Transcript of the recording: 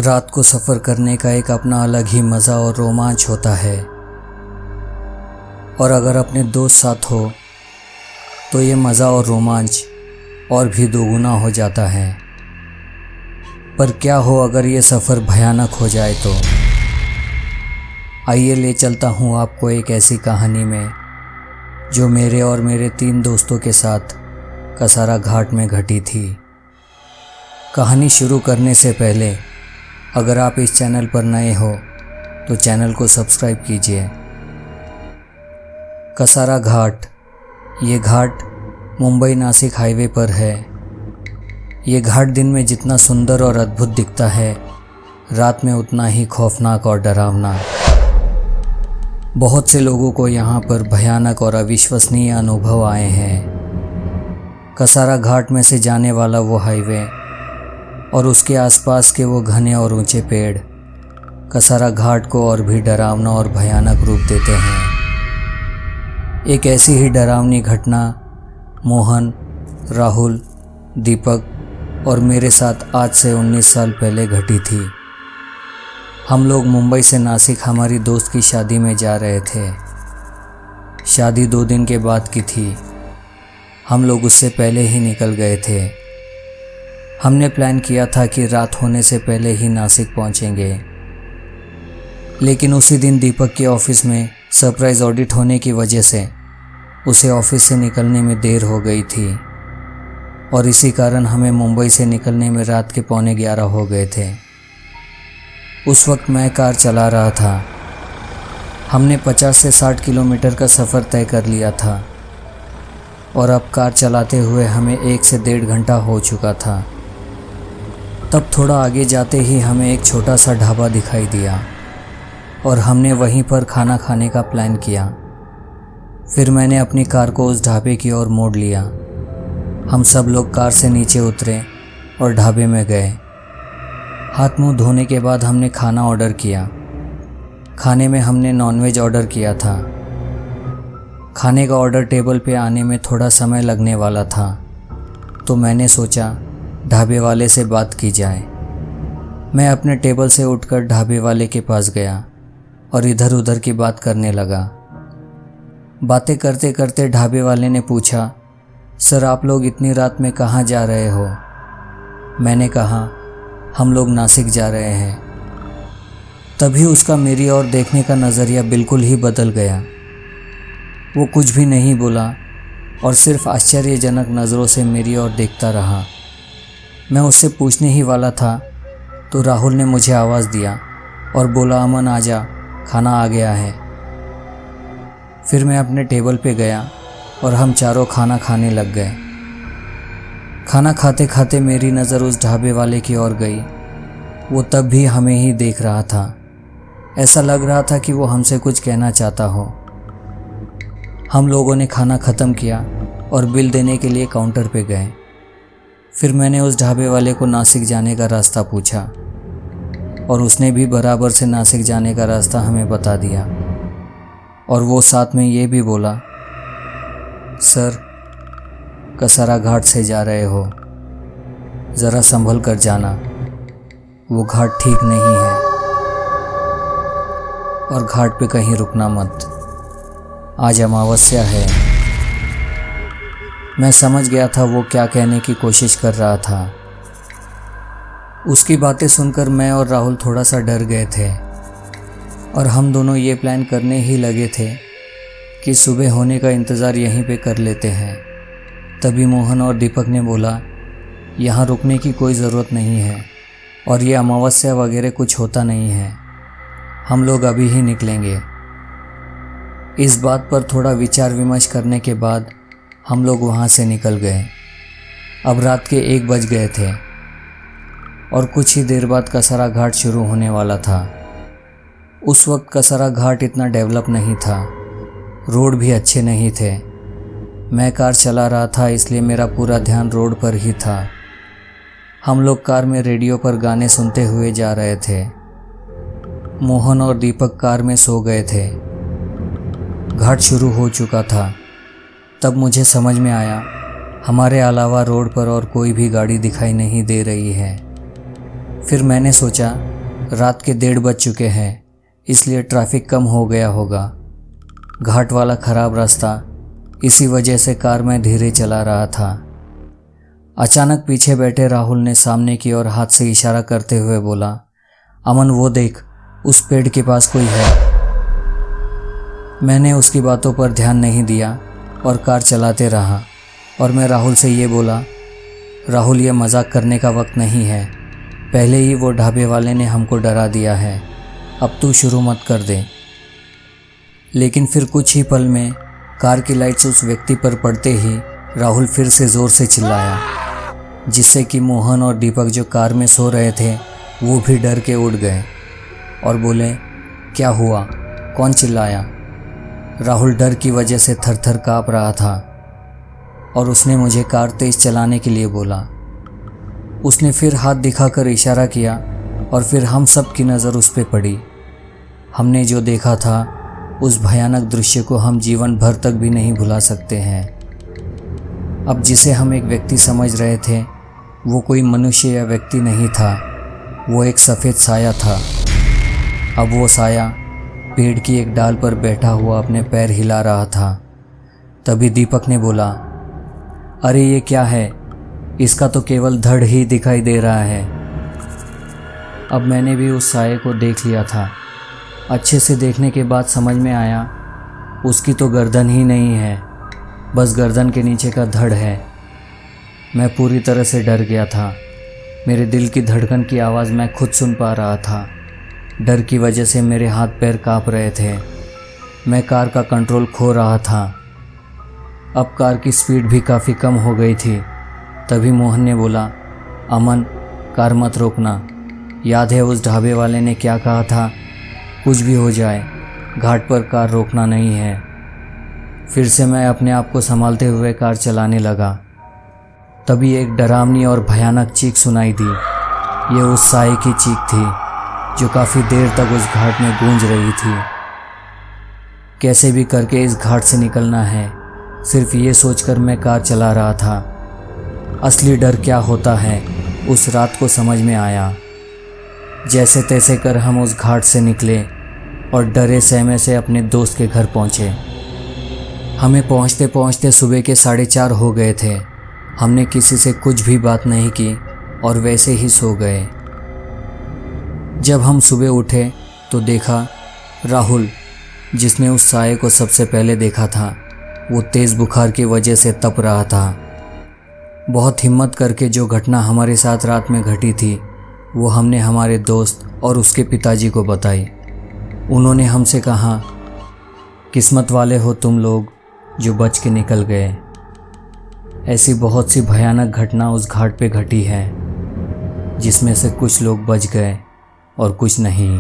रात को सफ़र करने का एक अपना अलग ही मज़ा और रोमांच होता है, और अगर अपने दोस्त साथ हो तो ये मज़ा और रोमांच और भी दोगुना हो जाता है। पर क्या हो अगर ये सफ़र भयानक हो जाए तो? आइए ले चलता हूँ आपको एक ऐसी कहानी में जो मेरे और मेरे 3 दोस्तों के साथ कसारा घाट में घटी थी। कहानी शुरू करने से पहले अगर आप इस चैनल पर नए हो तो चैनल को सब्सक्राइब कीजिए। कसारा घाट, ये घाट मुंबई नासिक हाईवे पर है। ये घाट दिन में जितना सुंदर और अद्भुत दिखता है, रात में उतना ही खौफनाक और डरावना। बहुत से लोगों को यहाँ पर भयानक और अविश्वसनीय अनुभव आए हैं। कसारा घाट में से जाने वाला वो हाईवे और उसके आसपास के वो घने और ऊंचे पेड़ कसारा घाट को और भी डरावना और भयानक रूप देते हैं। एक ऐसी ही डरावनी घटना मोहन, राहुल, दीपक और मेरे साथ आज से 19 साल पहले घटी थी। हम लोग मुंबई से नासिक हमारी दोस्त की शादी में जा रहे थे। शादी 2 दिन के बाद की थी। हम लोग उससे पहले ही निकल गए थे। हमने प्लान किया था कि रात होने से पहले ही नासिक पहुंचेंगे, लेकिन उसी दिन दीपक के ऑफिस में सरप्राइज ऑडिट होने की वजह से उसे ऑफिस से निकलने में देर हो गई थी और इसी कारण हमें मुंबई से निकलने में रात के 11:15 हो गए थे। उस वक्त मैं कार चला रहा था। हमने 50 से 60 किलोमीटर का सफ़र तय कर लिया था और अब कार चलाते हुए हमें 1 से 1.5 घंटा हो चुका था। तब थोड़ा आगे जाते ही हमें एक छोटा सा ढाबा दिखाई दिया और हमने वहीं पर खाना खाने का प्लान किया। फिर मैंने अपनी कार को उस ढाबे की ओर मोड़ लिया। हम सब लोग कार से नीचे उतरे और ढाबे में गए। हाथ मुंह धोने के बाद हमने खाना ऑर्डर किया। खाने में हमने नॉनवेज ऑर्डर किया था। खाने का ऑर्डर टेबल पे आने में थोड़ा समय लगने वाला था, तो मैंने सोचा ढाबे वाले से बात की जाए। मैं अपने टेबल से उठकर ढाबे वाले के पास गया और इधर उधर की बात करने लगा। बातें करते करते ढाबे वाले ने पूछा, सर आप लोग इतनी रात में कहाँ जा रहे हो? मैंने कहा, हम लोग नासिक जा रहे हैं। तभी उसका मेरी ओर देखने का नज़रिया बिल्कुल ही बदल गया। वो कुछ भी नहीं बोला और सिर्फ आश्चर्यजनक नज़रों से मेरी ओर देखता रहा। मैं उससे पूछने ही वाला था तो राहुल ने मुझे आवाज़ दिया और बोला, अमन आजा, खाना आ गया है। फिर मैं अपने टेबल पे गया और हम चारों खाना खाने लग गए। खाना खाते खाते मेरी नज़र उस ढाबे वाले की ओर गई। वो तब भी हमें ही देख रहा था। ऐसा लग रहा था कि वो हमसे कुछ कहना चाहता हो। हम लोगों ने खाना ख़त्म किया और बिल देने के लिए काउंटर पे गए। फिर मैंने उस ढाबे वाले को नासिक जाने का रास्ता पूछा और उसने भी बराबर से नासिक जाने का रास्ता हमें बता दिया। और वो साथ में ये भी बोला, सर कसारा घाट से जा रहे हो, ज़रा संभल कर जाना, वो घाट ठीक नहीं है और घाट पे कहीं रुकना मत, आज अमावस्या है। मैं समझ गया था वो क्या कहने की कोशिश कर रहा था। उसकी बातें सुनकर मैं और राहुल थोड़ा सा डर गए थे और हम दोनों ये प्लान करने ही लगे थे कि सुबह होने का इंतज़ार यहीं पे कर लेते हैं। तभी मोहन और दीपक ने बोला, यहाँ रुकने की कोई ज़रूरत नहीं है और ये अमावस्या वगैरह कुछ होता नहीं है, हम लोग अभी ही निकलेंगे। इस बात पर थोड़ा विचार विमर्श करने के बाद हम लोग वहाँ से निकल गए। अब रात के 1 बज गए थे और कुछ ही देर बाद कसारा घाट शुरू होने वाला था। उस वक्त कसारा घाट इतना डेवलप नहीं था, रोड भी अच्छे नहीं थे। मैं कार चला रहा था इसलिए मेरा पूरा ध्यान रोड पर ही था। हम लोग कार में रेडियो पर गाने सुनते हुए जा रहे थे। मोहन और दीपक कार में सो गए थे। घाट शुरू हो चुका था। तब मुझे समझ में आया हमारे अलावा रोड पर और कोई भी गाड़ी दिखाई नहीं दे रही है। फिर मैंने सोचा रात के 1:30 बज चुके हैं, इसलिए ट्रैफिक कम हो गया होगा। घाट वाला ख़राब रास्ता, इसी वजह से कार में धीरे चला रहा था। अचानक पीछे बैठे राहुल ने सामने की ओर हाथ से इशारा करते हुए बोला, अमन वो देख, उस पेड़ के पास कोई है। मैंने उसकी बातों पर ध्यान नहीं दिया और कार चलाते रहा और मैं राहुल से ये बोला, राहुल ये मजाक करने का वक्त नहीं है, पहले ही वो ढाबे वाले ने हमको डरा दिया है, अब तू शुरू मत कर दे। लेकिन फिर कुछ ही पल में कार की लाइट्स उस व्यक्ति पर पड़ते ही राहुल फिर से ज़ोर से चिल्लाया, जिससे कि मोहन और दीपक जो कार में सो रहे थे वो भी डर के उठ गए और बोले, क्या हुआ, कौन चिल्लाया। राहुल डर की वजह से थर-थर काँप रहा था और उसने मुझे कार तेज़ चलाने के लिए बोला। उसने फिर हाथ दिखाकर इशारा किया और फिर हम सब की नज़र उस पर पड़ी। हमने जो देखा था उस भयानक दृश्य को हम जीवन भर तक भी नहीं भुला सकते हैं। अब जिसे हम एक व्यक्ति समझ रहे थे वो कोई मनुष्य या व्यक्ति नहीं था, वो एक सफ़ेद साया था। अब वो साया पेड़ की एक डाल पर बैठा हुआ अपने पैर हिला रहा था। तभी दीपक ने बोला, अरे ये क्या है, इसका तो केवल धड़ ही दिखाई दे रहा है। अब मैंने भी उस साये को देख लिया था। अच्छे से देखने के बाद समझ में आया उसकी तो गर्दन ही नहीं है, बस गर्दन के नीचे का धड़ है। मैं पूरी तरह से डर गया था। मेरे दिल की धड़कन की आवाज़ मैं खुद सुन पा रहा था। डर की वजह से मेरे हाथ पैर काँप रहे थे। मैं कार का कंट्रोल खो रहा था। अब कार की स्पीड भी काफ़ी कम हो गई थी। तभी मोहन ने बोला, अमन कार मत रोकना, याद है उस ढाबे वाले ने क्या कहा था, कुछ भी हो जाए घाट पर कार रोकना नहीं है। फिर से मैं अपने आप को संभालते हुए कार चलाने लगा। तभी एक डरावनी और भयानक चीख सुनाई दी। ये उस साये की चीख थी जो काफ़ी देर तक उस घाट में गूंज रही थी। कैसे भी करके इस घाट से निकलना है, सिर्फ ये सोचकर मैं कार चला रहा था। असली डर क्या होता है उस रात को समझ में आया। जैसे तैसे कर हम उस घाट से निकले और डरे सहमे से अपने दोस्त के घर पहुँचे। हमें पहुँचते पहुँचते सुबह के 4:30 हो गए थे। हमने किसी से कुछ भी बात नहीं की और वैसे ही सो गए। जब हम सुबह उठे तो देखा राहुल, जिसने उस साये को सबसे पहले देखा था, वो तेज़ बुखार की वजह से तप रहा था। बहुत हिम्मत करके जो घटना हमारे साथ रात में घटी थी वो हमने हमारे दोस्त और उसके पिताजी को बताई। उन्होंने हमसे कहा, किस्मत वाले हो तुम लोग जो बच के निकल गए। ऐसी बहुत सी भयानक घटना उस घाट पे घटी है, जिसमें से कुछ लोग बच गए और कुछ नहीं।